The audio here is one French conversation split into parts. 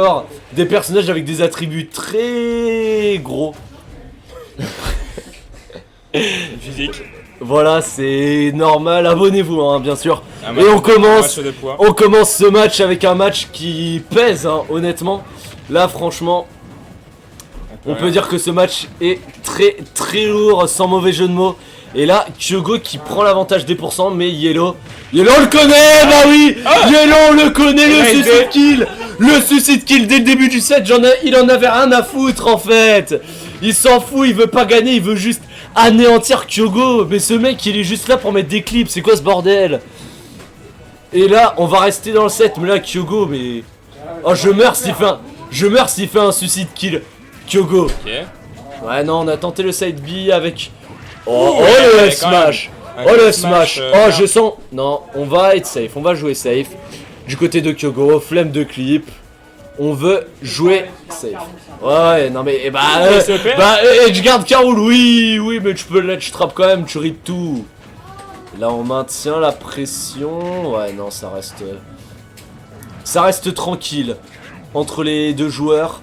Alors, des personnages avec des attributs très gros. Physique. Voilà, c'est normal, abonnez-vous hein, bien sûr. Et on commence ce match avec un match qui pèse hein, honnêtement. Là franchement, on peut dire que ce match est très lourd sans mauvais jeu de mots. Et là, Kyogo qui prend l'avantage des pourcents, mais Yellow on le connaît, bah oui. Yellow on le connaît, le suicide kill. Le suicide kill dès le début du set, il en avait rien à foutre en fait. Il s'en fout, il veut pas gagner, il veut juste anéantir Kyogo. Mais ce mec il est juste là pour mettre des clips, c'est quoi ce bordel? Et là on va rester dans le set, mais là Kyogo mais... Oh je meurs s'il fait un suicide kill Kyogo. Ouais non on a tenté le side B avec... Oh le smash. Oh le smash. Oh je sens... Non on va être safe, on va jouer safe. Du côté de Kyogo, flemme de clip. On veut jouer safe. Ouais, non mais Edgeguard Carol, oui, mais tu peux le ledge trap quand même, tu rip tout. Là on maintient la pression. Ouais, non, ça reste tranquille entre les deux joueurs.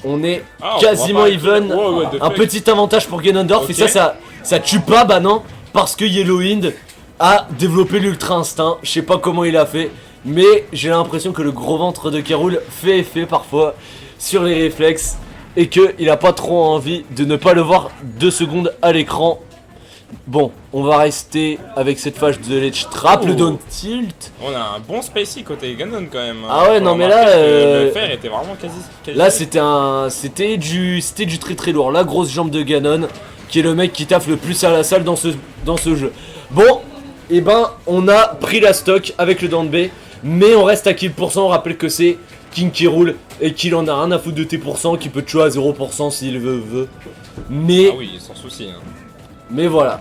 On est quasiment even. Un petit avantage pour Ganondorf et ça tue pas, bah non, parce que Yellowwind a développé l'ultra instinct. Je sais pas comment il a fait. Mais j'ai l'impression que le gros ventre de Keroul fait effet parfois sur les réflexes et qu'il a pas trop envie de ne pas le voir 2 secondes à l'écran. Bon, on va rester avec cette phase de ledge trap, le down tilt. On a un bon spacey côté Ganon quand même. Ah ouais, non mais là... Le fer était vraiment quasi... Là c'était du très lourd. La grosse jambe de Ganon, qui est le mec qui taffe le plus à la salle dans ce jeu. Bon, et ben on a pris la stock avec le down B. Mais on reste à kill %, on rappelle que c'est King qui roule et qu'il en a rien à foutre de tes pourcents, qui peut te tuer à 0% s'il veut. Mais... Ah oui, sans souci. Hein. Mais voilà.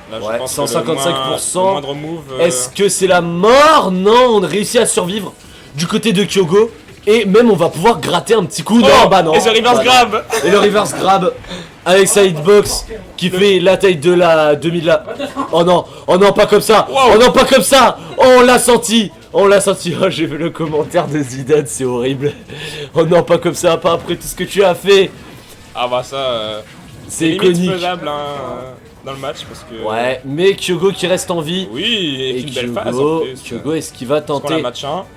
Là, ouais, pense 155%. Que move, Est-ce que c'est la mort? Non, on a réussi à survivre du côté de Kyogo. Et même on va pouvoir gratter un petit coup. Non, bah non. Et le reverse grab. Et le reverse grab avec sa hitbox qui fait la taille de la 2000 là. Oh non, pas comme ça. Oh non, pas comme ça. Oh, on l'a senti. Oh j'ai vu le commentaire de Zidane, c'est horrible. Oh non, pas comme ça, pas après tout ce que tu as fait. Ah bah ça, c'est iconique. Faisable dans le match parce que... Ouais, mais Kyogo qui reste en vie. Oui, et une belle phase en plus. Kyogo, est-ce qu'il va tenter?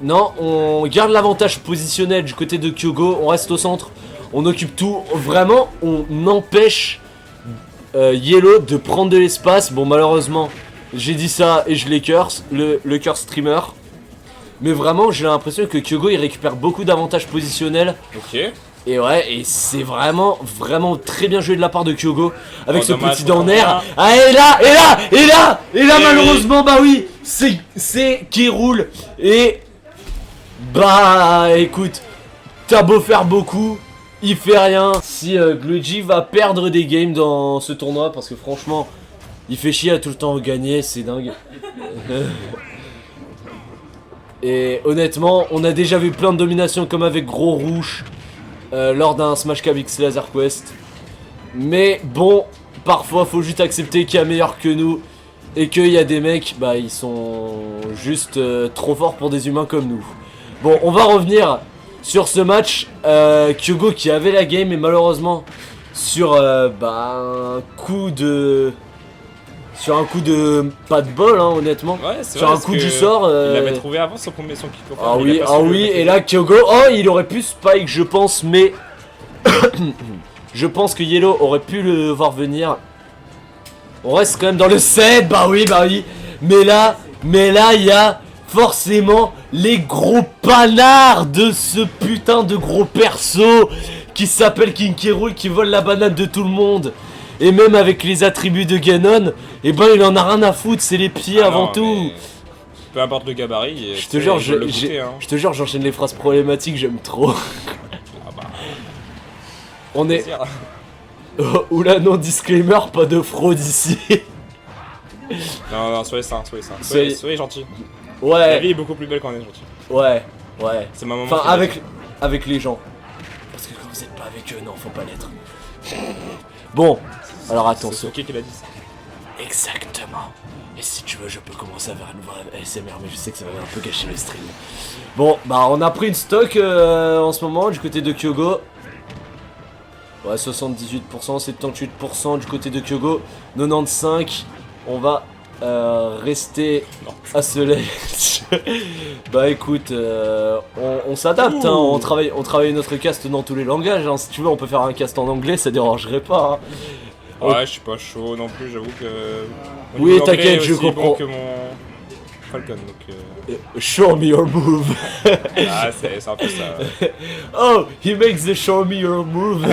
Non, on garde l'avantage positionnel du côté de Kyogo, on reste au centre. On occupe tout, vraiment, on empêche Yellow de prendre de l'espace. Bon, malheureusement, j'ai dit ça et je l'ai curse, le curse streamer. Mais vraiment, j'ai l'impression que Kyogo, il récupère beaucoup d'avantages positionnels. Ok. Et ouais, et c'est vraiment très bien joué de la part de Kyogo. Avec ce petit down air. Ah, et là, malheureusement, bah oui, c'est qui roule. Et bah, écoute, t'as beau faire beaucoup, il fait rien. Si Gluji va perdre des games dans ce tournoi, parce que franchement, il fait chier à tout le temps gagner, c'est dingue. Et honnêtement, on a déjà vu plein de dominations comme avec Gros Rouge lors d'un Smash KX Laser Quest. Mais bon, parfois faut juste accepter qu'il y a meilleur que nous. Et qu'il y a des mecs, bah ils sont juste trop forts pour des humains comme nous. Bon, on va revenir sur ce match. Kyogo qui avait la game et malheureusement sur un coup de... Sur un coup de... Pas de bol hein, honnêtement. Ouais, sur un coup du sort. Il l'avait trouvé avant son kick. Ah oui, et là Kyogo... Oh, il aurait pu spike je pense, mais... je pense que Yellow aurait pu le voir venir. On reste quand même dans le set, bah oui. Mais là, il y a forcément les gros panards de ce putain de gros perso qui s'appelle King K. Rool, qui vole la banane de tout le monde. Et même avec les attributs de Ganon, et ben il en a rien à foutre, c'est les pieds avant tout. Peu importe le gabarit, je te jure, j'enchaîne les phrases problématiques, j'aime trop. Ah bah. On est... Oula non, disclaimer, pas de fraude ici. Non, soyez sain, soyez gentil. Ouais. La vie est beaucoup plus belle quand on est gentil. Ouais. C'est ma maman. Enfin, avec les gens. Parce que quand vous êtes pas avec eux, non, faut pas l'être. Bon, alors attention. C'est qui l'a dit ça? Exactement. Et si tu veux, je peux commencer à faire une vraie ASMR, mais je sais que ça va un peu gâcher le stream. Bon, bah on a pris une stock en ce moment du côté de Kyogo. Ouais, 78%, 78% du côté de Kyogo. 95%, on va rester à ce ledge. Bah écoute, on s'adapte, hein, on travaille notre cast dans tous les langages. Hein. Si tu veux, on peut faire un cast en anglais, ça dérangerait pas. Hein. Ouais, je suis pas chaud non plus, j'avoue que. Oui, t'inquiète, je comprends. Bon que mon Falcon, donc. Show me your move. Ah, c'est un peu ça. Oh, he makes the show me your move.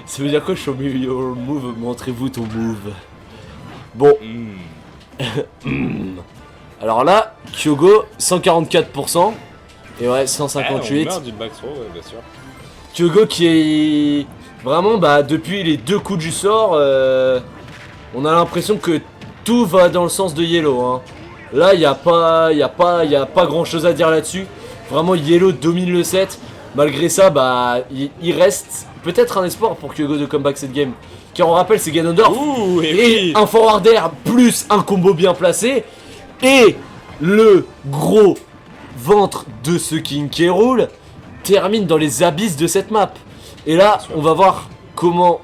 Ça veut dire quoi, show me your move? Montrez-vous ton move. Bon. Alors là, Kyogo, 144%. Et ouais, 158. On meurt du back throw, ouais, bien sûr. Kyogo qui est. Vraiment, bah, depuis les 2 coups du sort, on a l'impression que tout va dans le sens de Yellow. Hein. Là, il n'y a pas grand chose à dire là-dessus. Vraiment, Yellow domine le set. Malgré ça, bah, il reste peut-être un espoir pour Kyogo de comeback cette game. Car on rappelle, c'est Ganondorf. Ouh, Et un forward air plus un combo bien placé. Et le gros ventre de ce King K. Rool termine dans les abysses de cette map. Et là, on va voir comment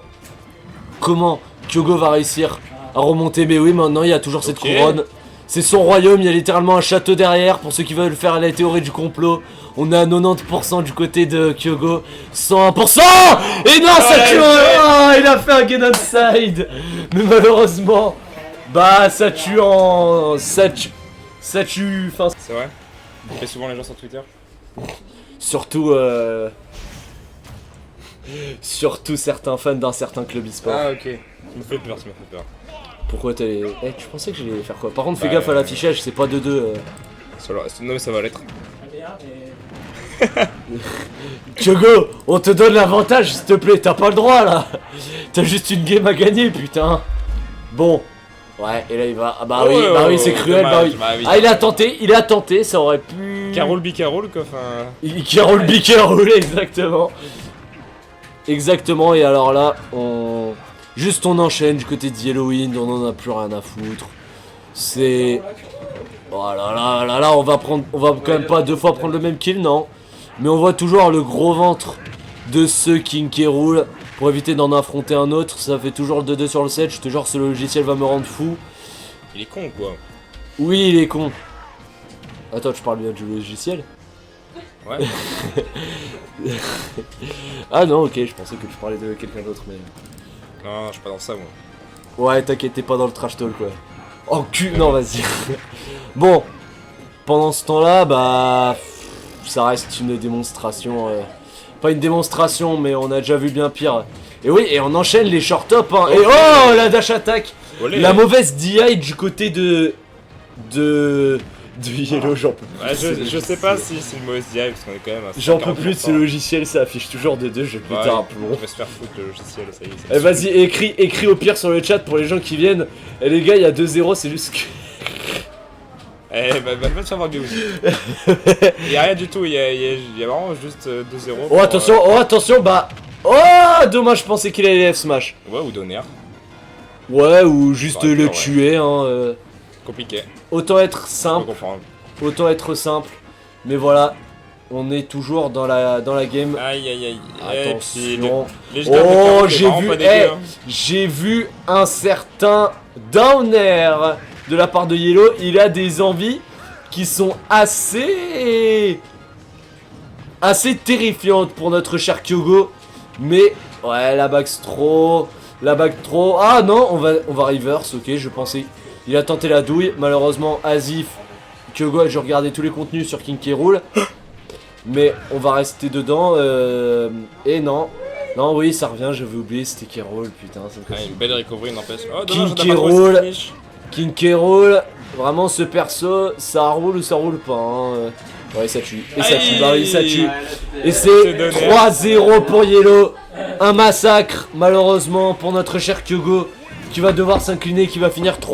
Kyogo va réussir à remonter. Mais oui, maintenant, il y a toujours cette couronne. C'est son royaume, il y a littéralement un château derrière. Pour ceux qui veulent faire la théorie du complot, on est à 90% du côté de Kyogo. 101%. Et non, ça tue. Oh, il a fait un gain inside. Mais malheureusement, bah, ça tue en... Ça tue... Enfin... C'est vrai. On fait souvent les gens sur Twitter. Surtout certains fans d'un certain club e-sport. Ah ok. Ça me fait peur, ça me fait peur. Pourquoi t'allais... Eh, tu pensais que j'allais faire quoi? Par contre, fais gaffe à l'affichage, c'est pas 2-2. Non mais ça va l'être. Kyogo, on te donne l'avantage, s'il te plaît, t'as pas le droit là. T'as juste une game à gagner, putain. Bon. Ouais, et là il va... Ah bah oui, c'est cruel, dommage, bah oui. Ah, il a tenté, ça aurait pu... Carole Bicarole quoi, enfin... Carole Bicarole, exactement. Exactement, et alors là, on enchaîne du côté de Yellowwind, on en a plus rien à foutre. C'est... Oh là, on va quand même pas 2 fois prendre le même kill, non. Mais on voit toujours le gros ventre de ce King K. Rool. Pour éviter d'en affronter un autre, ça fait toujours le 2-2 sur le set, je te jure ce logiciel va me rendre fou. Il est con quoi. Oui, il est con. Attends, tu parles bien du logiciel? Ouais. Ah non, ok, je pensais que tu parlais de quelqu'un d'autre, mais... Non, je suis pas dans ça moi. Ouais, t'inquiète, t'es pas dans le trash talk, quoi. Oh cul, non, vas-y. Bon, pendant ce temps-là, bah... Ça reste une démonstration... Pas une démonstration, mais on a déjà vu bien pire. Et oui, et on enchaîne les short top, hein. Et oh, la dash attack. La mauvaise DI du côté de Yellow, j'en peux plus. Ouais, je sais pas si c'est une mauvaise DI parce qu'on est quand même à... J'en peux plus de ce logiciel, ça affiche toujours 2-2, je vais péter un plomb. On va se faire foutre le logiciel, ça y est. Eh vas-y, écris au pire sur le chat pour les gens qui viennent. Et les gars, il y a 2-0, c'est juste que... Eh bah va te faire voir Bill. Y'a rien du tout, y'a vraiment juste 2-0. Oh attention, bah... Oh, dommage, je pensais qu'il allait F smash. Ouais, ou donner. Ouais, ou juste le tuer, hein. Compliqué. Autant être simple. Mais voilà, on est toujours dans la game. Aïe. Attention. Oh, j'ai vu un certain downer de la part de Yellow. Il a des envies qui sont assez terrifiantes pour notre cher Kyogo. Mais ouais, la back throw. Ah non, on va reverse. Ok, je pensais. Il a tenté la douille. Malheureusement, Asif, Kyogo, j'ai regardé tous les contenus sur King K. Rool. Mais on va rester dedans. Et non. Non, oui, ça revient. J'avais oublié, c'était K. Rool. Putain, ça me casse. Une belle recovery, n'empêche. Oh, King K. Rool. Vraiment, ce perso, ça roule ou ça roule pas. Hein. Ouais, ça tue. Et ça tue. Bah oui, ça tue. Et c'est 3-0 pour Yellow. Un massacre, malheureusement, pour notre cher Kyogo, qui va devoir s'incliner, qui va finir 3.